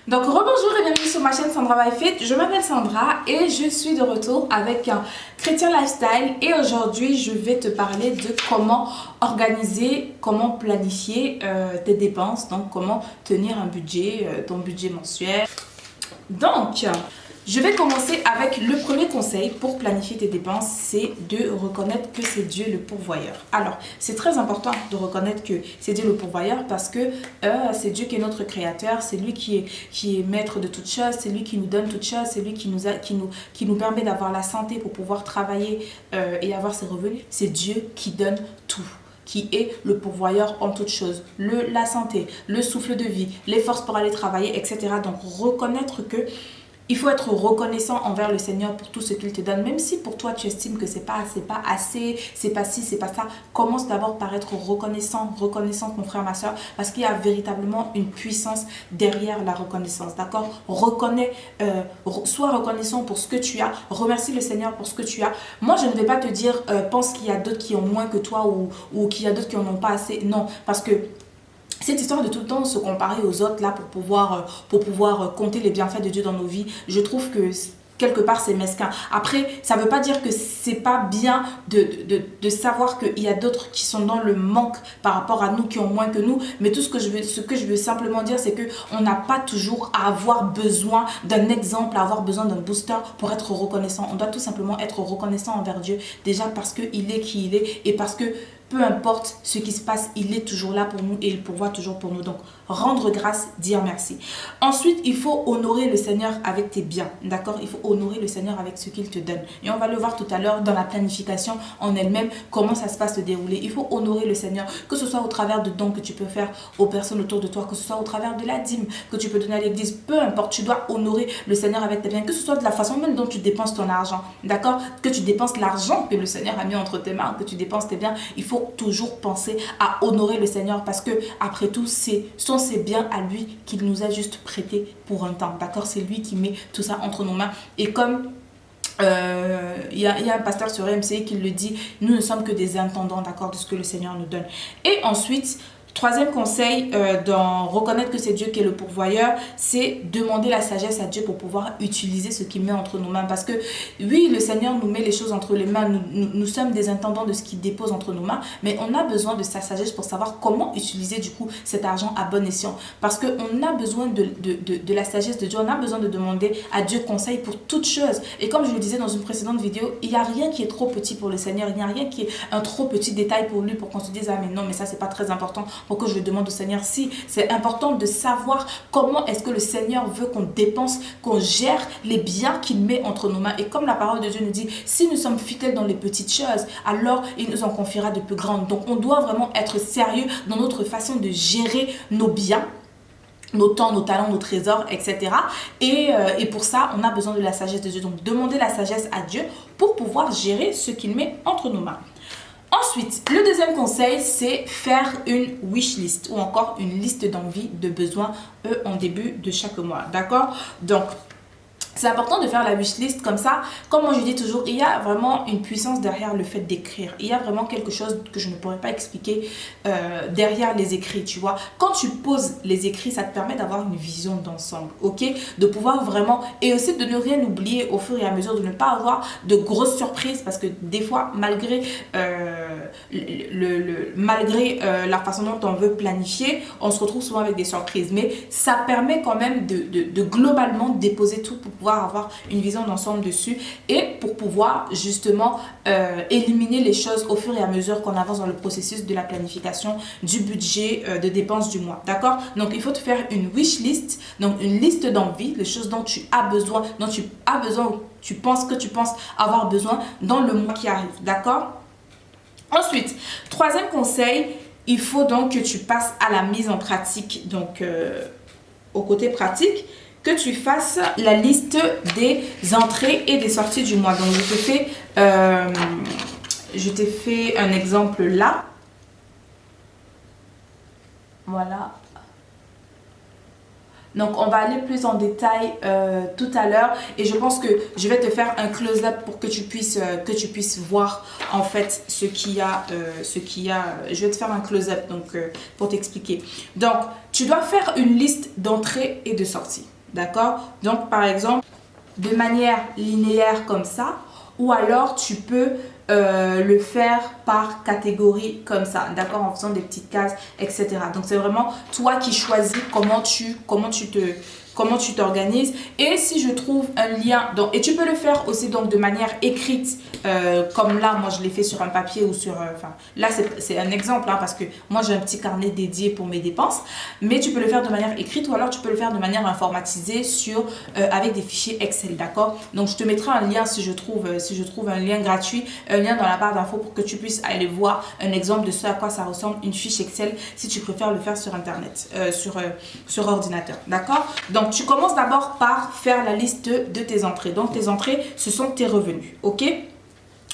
Donc rebonjour et bienvenue sur ma chaîne Sandra by Faith. Je m'appelle Sandra et je suis de retour avec un chrétien lifestyle et aujourd'hui je vais te parler de comment organiser, comment planifier tes dépenses, donc comment tenir un budget, ton budget mensuel. Donc, je vais commencer avec le premier conseil pour planifier tes dépenses, c'est de reconnaître que c'est Dieu le pourvoyeur. Alors, c'est très important de reconnaître que c'est Dieu le pourvoyeur parce que c'est Dieu qui est notre créateur, c'est lui qui est maître de toutes choses, c'est lui qui nous donne toutes choses, c'est lui qui nous permet d'avoir la santé pour pouvoir travailler et avoir ses revenus. C'est Dieu qui donne tout, qui est le pourvoyeur en toutes choses, la santé, le souffle de vie, les forces pour aller travailler, etc. Donc, reconnaître que il faut être reconnaissant envers le Seigneur pour tout ce qu'il te donne. Même si pour toi, tu estimes que c'est pas assez, c'est pas ci, c'est pas ça. Commence d'abord par être reconnaissant, mon frère, ma soeur, parce qu'il y a véritablement une puissance derrière la reconnaissance, d'accord? Sois reconnaissant pour ce que tu as. Remercie le Seigneur pour ce que tu as. Moi, je ne vais pas te dire, pense qu'il y a d'autres qui ont moins que toi ou qu'il y a d'autres qui en ont pas assez. Non, parce que cette histoire de tout le temps se comparer aux autres là pour pouvoir compter les bienfaits de Dieu dans nos vies, je trouve que quelque part c'est mesquin. Après, ça ne veut pas dire que c'est pas bien de savoir qu'il y a d'autres qui sont dans le manque par rapport à nous, qui ont moins que nous, mais tout ce que je veux simplement dire, c'est qu'on n'a pas toujours à avoir besoin d'un exemple, à avoir besoin d'un booster pour être reconnaissant. On doit tout simplement être reconnaissant envers Dieu, déjà parce qu'il est qui il est et parce que peu importe ce qui se passe, il est toujours là pour nous et il pourvoit toujours pour nous. Donc, rendre grâce, dire merci. Ensuite, il faut honorer le Seigneur avec tes biens, d'accord? Il faut honorer le Seigneur avec ce qu'il te donne. Et on va le voir tout à l'heure dans la planification en elle-même, comment ça se passe se dérouler. Il faut honorer le Seigneur, que ce soit au travers de dons que tu peux faire aux personnes autour de toi, que ce soit au travers de la dîme que tu peux donner à l'église. Peu importe, tu dois honorer le Seigneur avec tes biens, que ce soit de la façon même dont tu dépenses ton argent, d'accord? Que tu dépenses l'argent que le Seigneur a mis entre tes mains, que tu dépenses tes biens, il faut toujours penser à honorer le Seigneur parce que après tout, ce sont ses biens à lui qu'il nous a juste prêté pour un temps, d'accord? C'est lui qui met tout ça entre nos mains et comme il y a un pasteur sur MC qui le dit, nous ne sommes que des intendants, d'accord, de ce que le Seigneur nous donne. Et ensuite, troisième conseil, d'en reconnaître que c'est Dieu qui est le pourvoyeur, c'est demander la sagesse à Dieu pour pouvoir utiliser ce qu'il met entre nos mains. Parce que oui, le Seigneur nous met les choses entre les mains, nous sommes des intendants de ce qu'il dépose entre nos mains, mais on a besoin de sa sagesse pour savoir comment utiliser du coup cet argent à bon escient. Parce qu'on a besoin de la sagesse de Dieu, on a besoin de demander à Dieu conseil pour toutes choses. Et comme je le disais dans une précédente vidéo, il n'y a rien qui est trop petit pour le Seigneur, il n'y a rien qui est un trop petit détail pour lui pour qu'on se dise ah mais non, mais ça c'est pas très important. Pour que je le demande au Seigneur. Si, c'est important de savoir comment est-ce que le Seigneur veut qu'on dépense, qu'on gère les biens qu'il met entre nos mains. Et comme la parole de Dieu nous dit, si nous sommes fidèles dans les petites choses, alors il nous en confiera de plus grandes. Donc on doit vraiment être sérieux dans notre façon de gérer nos biens, nos temps, nos talents, nos trésors, etc. Et pour ça, on a besoin de la sagesse de Dieu. Donc demander la sagesse à Dieu pour pouvoir gérer ce qu'il met entre nos mains. Ensuite, le deuxième conseil, c'est faire une wish list ou encore une liste d'envies, de besoins en début de chaque mois. D'accord? Donc, c'est important de faire la wishlist comme ça. Comme moi je dis toujours, il y a vraiment une puissance derrière le fait d'écrire. Il y a vraiment quelque chose que je ne pourrais pas expliquer derrière les écrits, tu vois. Quand tu poses les écrits, ça te permet d'avoir une vision d'ensemble, ok? De pouvoir vraiment, et aussi de ne rien oublier au fur et à mesure, de ne pas avoir de grosses surprises parce que des fois, malgré la façon dont on veut planifier, on se retrouve souvent avec des surprises. Mais ça permet quand même de globalement déposer tout pour pouvoir avoir une vision d'ensemble dessus et pour pouvoir justement éliminer les choses au fur et à mesure qu'on avance dans le processus de la planification du budget de dépenses du mois, d'accord? Donc il faut te faire une wish list, donc une liste d'envies, les choses dont tu as besoin, tu penses avoir besoin dans le mois qui arrive, d'accord? Ensuite, troisième conseil, il faut donc que tu passes à la mise en pratique, donc au côté pratique, que tu fasses la liste des entrées et des sorties du mois. Donc je t'ai fait un exemple là. Voilà. Donc, on va aller plus en détail tout à l'heure et je pense que je vais te faire un close-up pour que tu puisses voir en fait ce qu'il y a. Je vais te faire un close-up donc pour t'expliquer. Donc, tu dois faire une liste d'entrées et de sorties. D'accord? Donc, par exemple, de manière linéaire comme ça, ou alors tu peux le faire par catégorie comme ça, d'accord, en faisant des petites cases, etc. Donc c'est vraiment toi qui choisis comment tu t'organises. Et si je trouve un lien, donc, et tu peux le faire aussi donc de manière écrite, comme là, moi je l'ai fait sur un papier ou sur, enfin là c'est un exemple hein, parce que moi j'ai un petit carnet dédié pour mes dépenses, mais tu peux le faire de manière écrite ou alors tu peux le faire de manière informatisée avec des fichiers Excel, d'accord. Donc je te mettrai un lien si je trouve un lien gratuit, un lien dans la barre d'infos pour que tu puisses aller voir un exemple de ce à quoi ça ressemble une fiche Excel si tu préfères le faire sur internet, sur ordinateur, d'accord. Donc tu commences d'abord par faire la liste de tes entrées. Donc tes entrées, ce sont tes revenus, ok.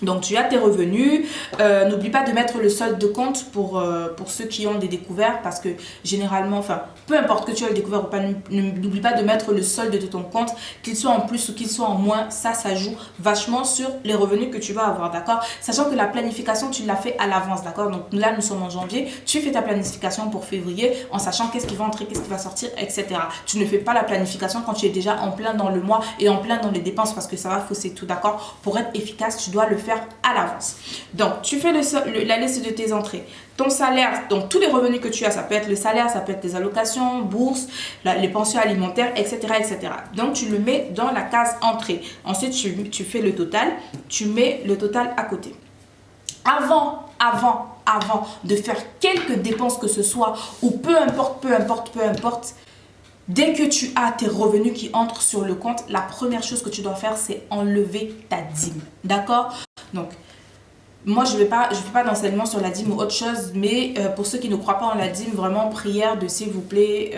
Donc tu as tes revenus, n'oublie pas de mettre le solde de compte pour ceux qui ont des découverts parce que généralement, enfin peu importe que tu aies le découvert ou pas, n'oublie pas de mettre le solde de ton compte, qu'il soit en plus ou qu'il soit en moins, ça joue vachement sur les revenus que tu vas avoir, d'accord. Sachant que la planification tu l'as fait à l'avance, d'accord. Donc là nous sommes en janvier, tu fais ta planification pour février en sachant qu'est-ce qui va entrer, qu'est-ce qui va sortir, etc. Tu ne fais pas la planification quand tu es déjà en plein dans le mois et en plein dans les dépenses parce que ça va fausser tout, d'accord. Pour être efficace, tu dois le faire à l'avance. Donc, tu fais la liste de tes entrées. Ton salaire, donc tous les revenus que tu as, ça peut être le salaire, ça peut être tes allocations, bourses, les pensions alimentaires, etc., etc. Donc, tu le mets dans la case entrée. Ensuite, tu fais le total, tu mets le total à côté. Avant de faire quelques dépenses que ce soit, ou peu importe, dès que tu as tes revenus qui entrent sur le compte, la première chose que tu dois faire, c'est enlever ta dîme. D'accord? Donc, moi, je fais pas d'enseignement sur la dîme ou autre chose, mais pour ceux qui ne croient pas en la dîme, vraiment, prière de s'il vous plaît,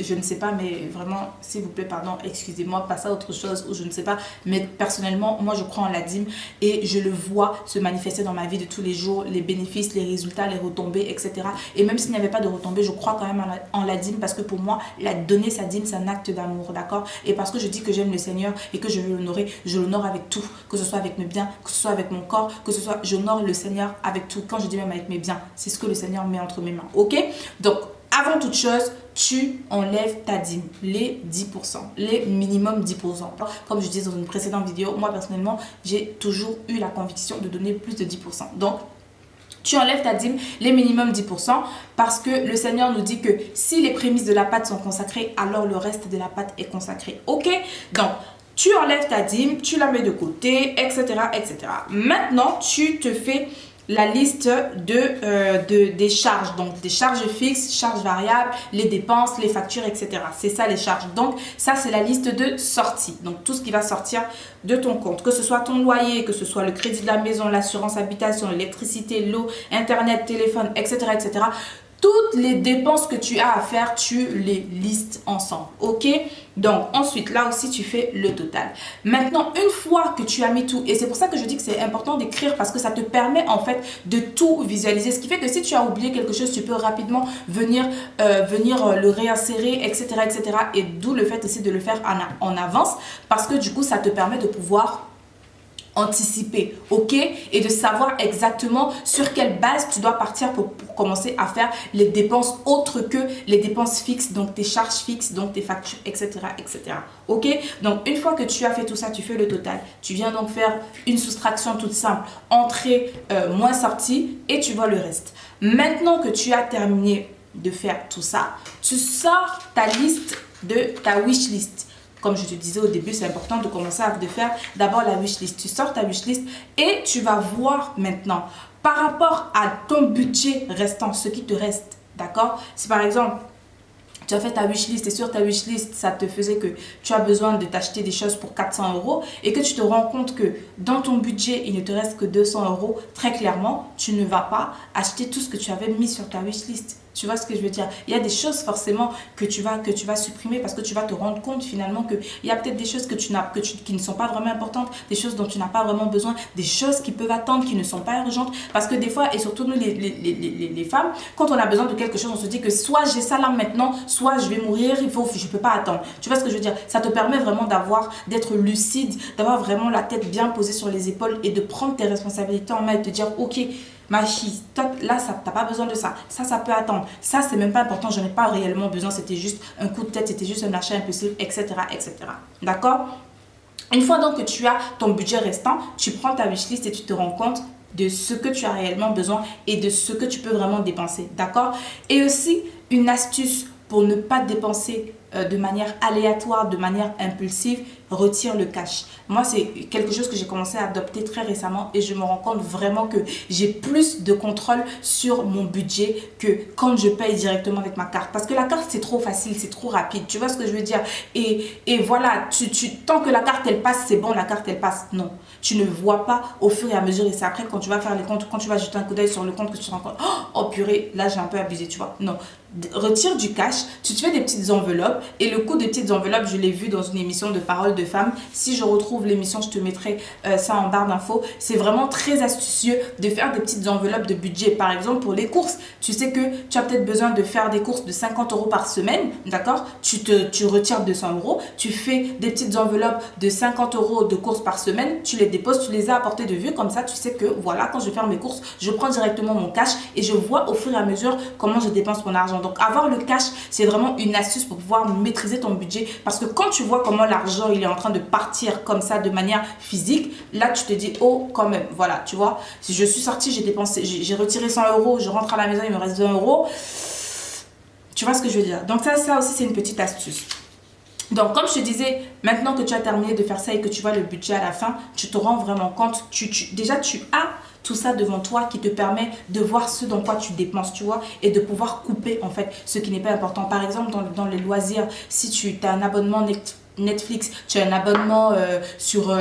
je ne sais pas, mais vraiment, s'il vous plaît, pardon, excusez-moi, passez à autre chose ou je ne sais pas. Mais personnellement, moi, je crois en la dîme et je le vois se manifester dans ma vie de tous les jours, les bénéfices, les résultats, les retombées, etc. Et même s'il n'y avait pas de retombées, je crois quand même en la dîme parce que pour moi, donner sa dîme, c'est un acte d'amour, d'accord. Et parce que je dis que j'aime le Seigneur et que je veux l'honorer, je l'honore avec tout, que ce soit avec mes biens, que ce soit avec mon corps, que ce soit, j'honore le Seigneur avec tout. Quand je dis même avec mes biens, c'est ce que le Seigneur met entre mes mains, ok. Donc, avant toute chose, tu enlèves ta dîme, les 10%, les minimum 10%. Comme je disais dans une précédente vidéo, moi personnellement, j'ai toujours eu la conviction de donner plus de 10%. Donc, tu enlèves ta dîme, les minimum 10%, parce que le Seigneur nous dit que si les prémices de la pâte sont consacrées, alors le reste de la pâte est consacré. Ok? Donc, tu enlèves ta dîme, tu la mets de côté, etc., etc. Maintenant, tu te fais la liste des charges, donc des charges fixes, charges variables, les dépenses, les factures, etc. C'est ça les charges. Donc ça c'est la liste de sortie, donc tout ce qui va sortir de ton compte, que ce soit ton loyer, que ce soit le crédit de la maison, l'assurance habitation, l'électricité, l'eau, internet, téléphone, etc., etc. Toutes les dépenses que tu as à faire, tu les listes ensemble, ok? Donc, ensuite, là aussi, tu fais le total. Maintenant, une fois que tu as mis tout, et c'est pour ça que je dis que c'est important d'écrire parce que ça te permet en fait de tout visualiser. Ce qui fait que si tu as oublié quelque chose, tu peux rapidement venir le réinsérer, etc., etc. Et d'où le fait aussi de le faire en avance parce que du coup, ça te permet de pouvoir anticiper, ok, et de savoir exactement sur quelle base tu dois partir pour commencer à faire les dépenses autres que les dépenses fixes, donc tes charges fixes, donc tes factures, etc., etc. Ok, donc une fois que tu as fait tout ça, tu fais le total. Tu viens donc faire une soustraction toute simple, entrée moins sortie, et tu vois le reste. Maintenant que tu as terminé de faire tout ça, tu sors ta liste de ta wish list. Comme je te disais au début, c'est important de commencer à faire d'abord la wishlist. Tu sors ta wishlist et tu vas voir maintenant par rapport à ton budget restant, ce qui te reste, d'accord? Si par exemple, tu as fait ta wishlist et sur ta wishlist, ça te faisait que tu as besoin de t'acheter des choses pour 400 € et que tu te rends compte que dans ton budget, il ne te reste que 200 €, très clairement, tu ne vas pas acheter tout ce que tu avais mis sur ta wishlist. Tu vois ce que je veux dire? Il y a des choses forcément que tu vas supprimer parce que tu vas te rendre compte finalement qu'il y a peut-être des choses qui ne sont pas vraiment importantes, des choses dont tu n'as pas vraiment besoin, des choses qui peuvent attendre, qui ne sont pas urgentes. Parce que des fois, et surtout nous les femmes, quand on a besoin de quelque chose, on se dit que soit j'ai ça là maintenant, soit je vais mourir, je peux pas attendre. Tu vois ce que je veux dire? Ça te permet vraiment d'être lucide, d'avoir vraiment la tête bien posée sur les épaules et de prendre tes responsabilités en main et te dire, ok, ma fille, toi, là, t'as pas besoin de ça. Ça peut attendre. Ça, c'est même pas important. J'en ai pas réellement besoin. C'était juste un coup de tête. C'était juste un achat impulsif, etc., etc. D'accord? Une fois donc que tu as ton budget restant, tu prends ta wishlist et tu te rends compte de ce que tu as réellement besoin et de ce que tu peux vraiment dépenser. D'accord? Et aussi, une astuce pour ne pas dépenser de manière aléatoire, de manière impulsive, retire le cash. Moi, c'est quelque chose que j'ai commencé à adopter très récemment et je me rends compte vraiment que j'ai plus de contrôle sur mon budget que quand je paye directement avec ma carte. Parce que la carte, c'est trop facile, c'est trop rapide. Tu vois ce que je veux dire? Et voilà, tant que la carte, elle passe, c'est bon, la carte, elle passe. Non. Tu ne vois pas au fur et à mesure et c'est après quand tu vas faire les comptes, quand tu vas jeter un coup d'œil sur le compte que tu te rends compte, oh purée, là j'ai un peu abusé, tu vois. Non. Retire du cash, tu te fais des petites enveloppes et le coût des petites enveloppes, je l'ai vu dans une émission de Parole de Femmes. Si je retrouve l'émission, je te mettrai ça en barre d'infos. C'est vraiment très astucieux de faire des petites enveloppes de budget. Par exemple, pour les courses, tu sais que tu as peut-être besoin de faire des courses de 50 € par semaine, d'accord? Tu retires 200 €, tu fais des petites enveloppes de 50 € de courses par semaine, tu les déposes, tu les as à portée de vue, comme ça tu sais que voilà, quand je vais faire mes courses, je prends directement mon cash et je vois au fur et à mesure comment je dépense mon argent. Donc avoir le cash, c'est vraiment une astuce pour pouvoir maîtriser ton budget parce que quand tu vois comment l'argent il est en train de partir comme ça de manière physique, là tu te dis oh quand même, voilà, tu vois, si je suis sortie, j'ai dépensé, j'ai retiré 100 €, je rentre à la maison, il me reste 20 €. Tu vois ce que je veux dire? Donc ça aussi c'est une petite astuce. Donc, comme je te disais, maintenant que tu as terminé de faire ça et que tu vois le budget à la fin, tu te rends vraiment compte. Déjà, tu as tout ça devant toi qui te permet de voir ce dans quoi tu dépenses, tu vois, et de pouvoir couper, en fait, ce qui n'est pas important. Par exemple, dans les loisirs, si tu as un abonnement Netflix, tu as un abonnement sur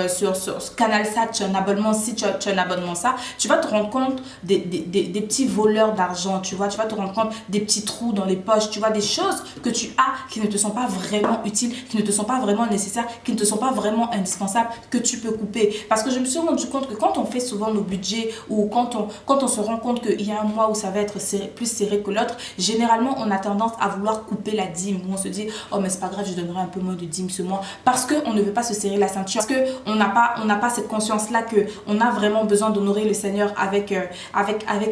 CanalSat, tu as un abonnement ci, tu as un abonnement ça, tu vas te rendre compte des petits voleurs d'argent, tu vois, tu vas te rendre compte des petits trous dans les poches, tu vois, des choses que tu as qui ne te sont pas vraiment utiles, qui ne te sont pas vraiment nécessaires, qui ne te sont pas vraiment indispensables, que tu peux couper. Parce que je me suis rendu compte que quand on fait souvent nos budgets ou quand on se rend compte qu'il y a un mois où ça va être plus serré que l'autre, généralement on a tendance à vouloir couper la dîme, où on se dit oh mais c'est pas grave, je donnerai un peu moins de dîme ce mois, parce qu'on ne veut pas se serrer la ceinture, parce qu'on n'a pas cette conscience là qu'on a vraiment besoin d'honorer le Seigneur avec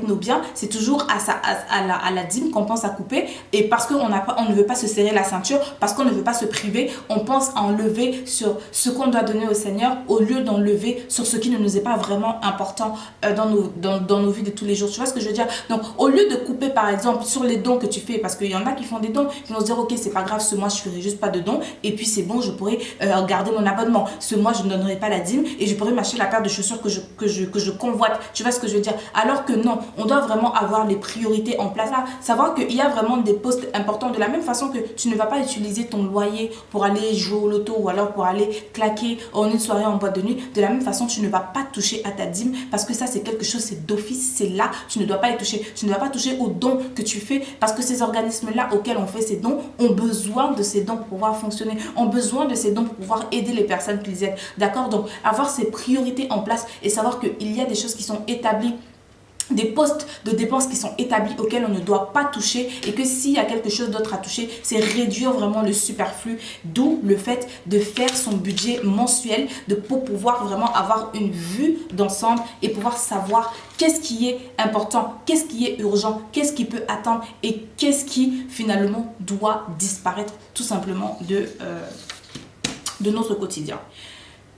nos biens. C'est toujours à la dîme qu'on pense à couper, et parce qu'on ne veut pas se serrer la ceinture, parce qu'on ne veut pas se priver, on pense à enlever sur ce qu'on doit donner au Seigneur au lieu d'enlever sur ce qui ne nous est pas vraiment important dans nos vies de tous les jours. Tu vois ce que je veux dire? Donc au lieu de couper par exemple sur les dons que tu fais, parce qu'il y en a qui font des dons, qui vont se dire ok c'est pas grave, ce mois je ferai juste pas de dons et puis c'est bon, je pourrais garder mon abonnement, ce mois je ne donnerai pas la dîme et je pourrais m'acheter la paire de chaussures que je convoite. Tu vois ce que je veux dire? Alors que non, on doit vraiment avoir les priorités en place, là, savoir qu'il y a vraiment des postes importants. De la même façon que tu ne vas pas utiliser ton loyer pour aller jouer au loto ou alors pour aller claquer en une soirée en boîte de nuit, de la même façon tu ne vas pas toucher à ta dîme parce que ça c'est quelque chose, c'est d'office, c'est là, tu ne dois pas y toucher. Tu ne dois pas toucher aux dons que tu fais parce que ces organismes là auxquels on fait ces dons ont besoin de ces dons pour pouvoir fonctionner, ont besoin de ces dons pour pouvoir aider les personnes qu'ils aident. D'accord? Donc avoir ces priorités en place et savoir qu'il y a des choses qui sont établies, des postes de dépenses qui sont établis auxquels on ne doit pas toucher, et que s'il y a quelque chose d'autre à toucher, c'est réduire vraiment le superflu, d'où le fait de faire son budget mensuel pour pouvoir vraiment avoir une vue d'ensemble et pouvoir savoir qu'est-ce qui est important, qu'est-ce qui est urgent, qu'est-ce qui peut attendre et qu'est-ce qui finalement doit disparaître tout simplement de notre quotidien.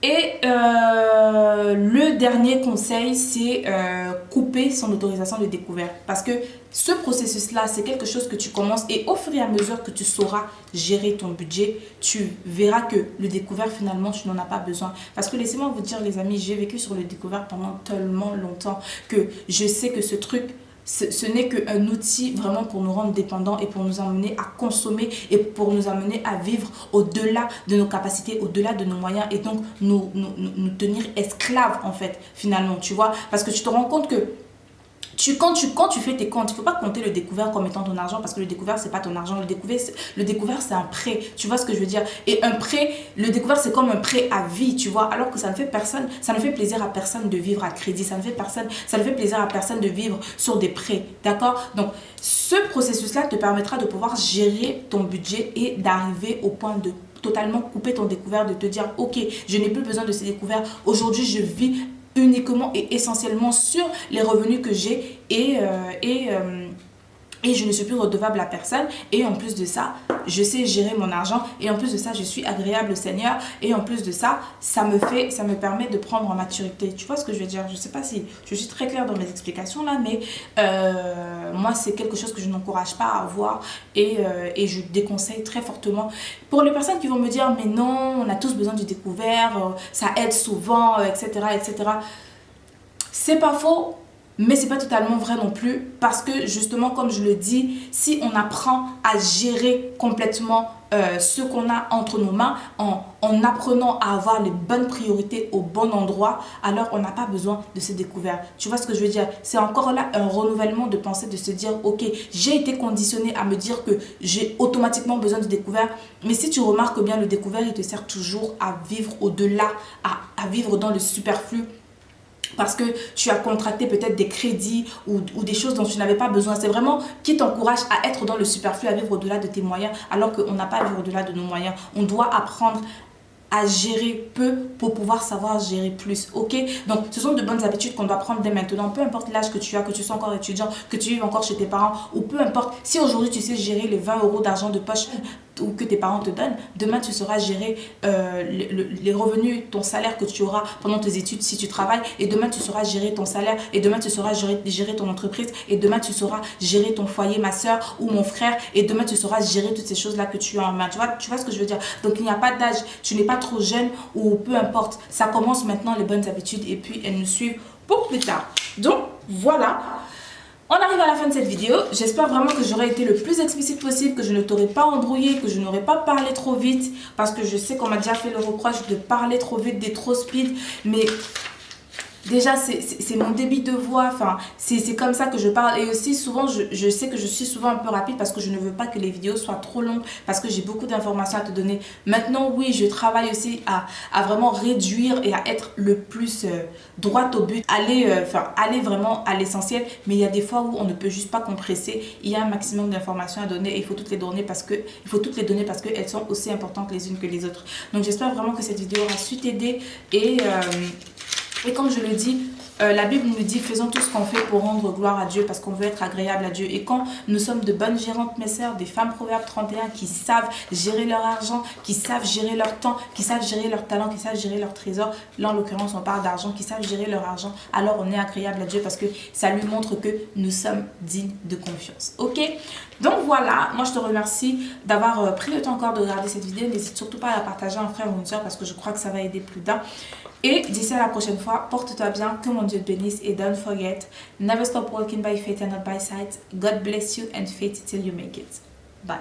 Et le dernier conseil, c'est couper son autorisation de découvert. Parce que ce processus-là, c'est quelque chose que tu commences et au fur et à mesure que tu sauras gérer ton budget, tu verras que le découvert, finalement, tu n'en as pas besoin. Parce que laissez-moi vous dire, les amis, j'ai vécu sur le découvert pendant tellement longtemps que je sais que ce truc, ce n'est qu'un outil vraiment pour nous rendre dépendants et pour nous amener à consommer et pour nous amener à vivre au-delà de nos capacités, au-delà de nos moyens, et donc nous tenir esclaves en fait finalement, tu vois, parce que tu te rends compte que Quand tu fais tes comptes, il ne faut pas compter le découvert comme étant ton argent parce que le découvert, c'est pas ton argent. Le découvert, c'est un prêt. Tu vois ce que je veux dire? Et un prêt, le découvert, c'est comme un prêt à vie, tu vois. Alors que ça ne fait plaisir à personne de vivre à crédit. Ça ne fait plaisir à personne de vivre sur des prêts. D'accord? Donc, ce processus-là te permettra de pouvoir gérer ton budget et d'arriver au point de totalement couper ton découvert, de te dire, ok, je n'ai plus besoin de ces découverts. Aujourd'hui, je vis uniquement et essentiellement sur les revenus que j'ai et je ne suis plus redevable à personne. Et en plus de ça, je sais gérer mon argent. Et en plus de ça, je suis agréable au Seigneur. Et en plus de ça, ça me permet de prendre en maturité. Tu vois ce que je veux dire? Je ne sais pas si je suis très claire dans mes explications là, mais moi, c'est quelque chose que je n'encourage pas à avoir. Et je déconseille très fortement. Pour les personnes qui vont me dire, mais non, on a tous besoin du découvert, ça aide souvent, etc., etc. C'est pas faux. Mais c'est pas totalement vrai non plus parce que justement, comme je le dis, si on apprend à gérer complètement ce qu'on a entre nos mains en apprenant à avoir les bonnes priorités au bon endroit, alors on n'a pas besoin de se découvrir. Tu vois ce que je veux dire? C'est encore là un renouvellement de pensée, de se dire, ok, j'ai été conditionné à me dire que j'ai automatiquement besoin de découvert. Mais si tu remarques bien, le découvert, il te sert toujours à vivre au-delà, à vivre dans le superflu. Parce que tu as contracté peut-être des crédits ou des choses dont tu n'avais pas besoin. C'est vraiment qui t'encourage à être dans le superflu, à vivre au-delà de tes moyens, alors qu'on n'a pas à vivre au-delà de nos moyens. On doit apprendre à gérer peu pour pouvoir savoir gérer plus, ok? Donc, ce sont de bonnes habitudes qu'on doit prendre dès maintenant, peu importe l'âge que tu as, que tu sois encore étudiant, que tu vives encore chez tes parents, ou peu importe, si aujourd'hui tu sais gérer les 20 € d'argent de poche ou que tes parents te donnent, demain tu sauras gérer les revenus, ton salaire que tu auras pendant tes études si tu travailles, et demain tu sauras gérer ton salaire, et demain tu sauras gérer ton entreprise, et demain tu sauras gérer ton foyer, ma soeur ou mon frère, et demain tu sauras gérer toutes ces choses-là que tu as en main. Tu vois ce que je veux dire? Donc il n'y a pas d'âge, tu n'es pas trop jeune ou peu importe, ça commence maintenant les bonnes habitudes et puis elles nous suivent pour plus tard. Donc voilà. On arrive à la fin de cette vidéo. J'espère vraiment que j'aurai été le plus explicite possible, que je ne t'aurai pas embrouillé, que je n'aurai pas parlé trop vite. Parce que je sais qu'on m'a déjà fait le reproche de parler trop vite, d'être trop speed. Mais déjà, c'est mon débit de voix, enfin, c'est comme ça que je parle. Et aussi, souvent, je sais que je suis souvent un peu rapide parce que je ne veux pas que les vidéos soient trop longues, parce que j'ai beaucoup d'informations à te donner. Maintenant, oui, je travaille aussi à vraiment réduire et à être le plus droit au but, aller vraiment à l'essentiel. Mais il y a des fois où on ne peut juste pas compresser. Il y a un maximum d'informations à donner et il faut toutes les donner parce qu'elles sont aussi importantes les unes que les autres. Donc, j'espère vraiment que cette vidéo aura su t'aider et comme je le dis, la Bible nous dit, faisons tout ce qu'on fait pour rendre gloire à Dieu parce qu'on veut être agréable à Dieu. Et quand nous sommes de bonnes gérantes, mes sœurs, des femmes Proverbes 31 qui savent gérer leur argent, qui savent gérer leur temps, qui savent gérer leur talent, qui savent gérer leur trésor, là en l'occurrence on parle d'argent, qui savent gérer leur argent, alors on est agréable à Dieu parce que ça lui montre que nous sommes dignes de confiance. Ok? Donc voilà, moi je te remercie d'avoir pris le temps encore de regarder cette vidéo. N'hésite surtout pas à la partager à un frère ou une soeur parce que je crois que ça va aider plus d'un. Et d'ici à la prochaine fois, porte-toi bien, que mon Dieu te bénisse et don't forget, never stop walking by faith and not by sight. God bless you and faith till you make it. Bye.